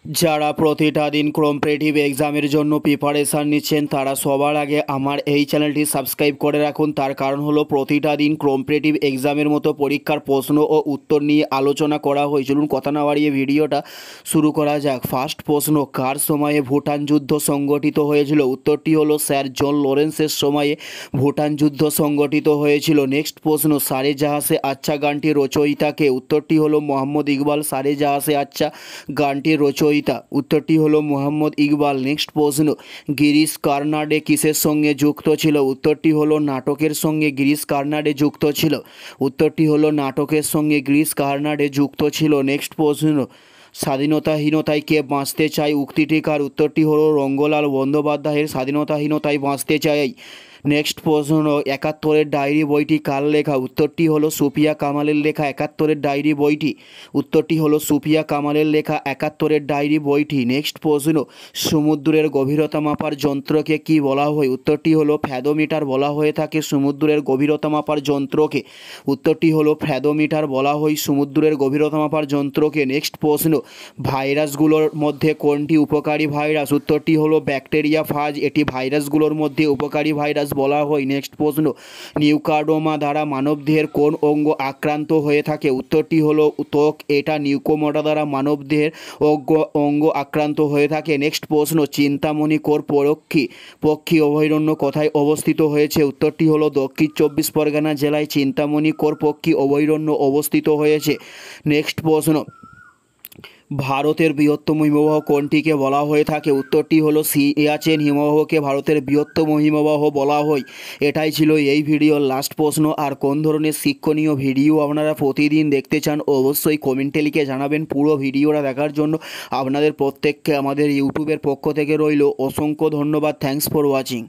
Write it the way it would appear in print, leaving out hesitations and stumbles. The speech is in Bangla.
যারা প্রতিটা দিন কম্পিটিটিভ এক্সামের জন্য প্রিপারেশান নিচ্ছেন তারা সবার আগে আমার এই চ্যানেলটি সাবস্ক্রাইব করে রাখুন। তার কারণ হলো প্রতিটা দিন কম্পিটিটিভ এক্সামের মতো পরীক্ষার প্রশ্ন ও উত্তর নিয়ে আলোচনা করা হয়। চলুন কথা না বাড়িয়ে ভিডিওটা শুরু করা যাক। ফার্স্ট প্রশ্ন, কার সময়ে ভুটান যুদ্ধ সংগঠিত হয়েছিল? উত্তরটি হলো স্যার জন লরেন্সের সময়ে ভুটান যুদ্ধ সংগঠিত হয়েছিল। নেক্সট প্রশ্ন, সারে জাহাঁ সে আচ্ছা গানটির রচয়িতাকে? উত্তরটি হলো মোহাম্মদ ইকবাল। সারে জাহাঁ সে আচ্ছা গানটির রচয়িতা উত্তরটি হলো মোহাম্মদ ইকবাল। নেক্সট প্রশ্ন, গিরিশ কারনাডে কিসের সঙ্গে যুক্ত ছিল? উত্তরটি হলো নাটকের সঙ্গে গিরিশ কারনাডে যুক্ত ছিল। উত্তরটি হলো নাটকের সঙ্গে গিরিশ কারনাডে যুক্ত ছিল। নেক্সট প্রশ্ন, স্বাধীনতাহীনতায় কে বাঁচতে চায় উক্তিটি কার? উত্তরটি হলো রঙ্গলাল বন্দ্যোপাধ্যায়ের স্বাধীনতাহীনতায় বাঁচতে চাই। নেক্সট প্রশ্ন, একাত্তরের ডায়েরি বইটি কার লেখা? উত্তরটি হলো সুফিয়া কামালের লেখা একাত্তরের ডায়েরি বইটি। উত্তরটি হলো সুফিয়া কামালের লেখা একাত্তরের ডায়েরি বইটি। নেক্সট প্রশ্ন, সমুদ্রের গভীরতা মাপার যন্ত্রকে কি বলা হয়? উত্তরটি হলো ফ্যাদোমিটার বলা হয়ে থাকে সমুদ্রের গভীরতা মাপার যন্ত্রকে। উত্তরটি হলো ফ্যাদোমিটার বলা হয় সমুদ্রের গভীরতা মাপার যন্ত্রকে। নেক্সট প্রশ্ন, ভাইরাসগুলোর মধ্যে কোনটি উপকারী ভাইরাস? উত্তরটি হলো ব্যাকটেরিয়া ফাজ, এটি ভাইরাসগুলোর মধ্যে উপকারী ভাইরাস বলা হয়। নেক্সট প্রশ্ন, নিউকার্ডোমা দ্বারা মানবদেহের কোন অঙ্গ আক্রান্ত হয়ে থাকে? উত্তরটি হলো ত্বক, এটা নিউকোমোডা দ্বারা মানবদেহের অঙ্গ আক্রান্ত হয়ে থাকে। নেক্সট প্রশ্ন, চিন্তামণি কোর পক্ষী অভয়ারণ্য কোথায় অবস্থিত হয়েছে? উত্তরটি হলো দক্ষিণ চব্বিশ পরগনা জেলায় চিন্তামণি কোর পক্ষী অভয়ারণ্য অবস্থিত হয়েছে। নেক্সট প্রশ্ন, ভারতের বৃহত্তম হিমবাহ কোনটিকে বলা হয়ে থাকে? উত্তরটি হলো সিয়াচেন হিমবাহকে ভারতের বৃহত্তম হিমবাহ বলা হয়। এটাই ছিল এই ভিডিওর লাস্ট প্রশ্ন। আর কোন ধরনের শিক্ষণীয় ভিডিও আপনারা প্রতিদিন দেখতে চান অবশ্যই কমেন্টে লিখে জানাবেন। পুরো ভিডিওটা দেখার জন্য আপনাদের প্রত্যেককে আমাদের ইউটিউবের পক্ষ থেকে রইল অসংখ্য ধন্যবাদ। Thanks for watching.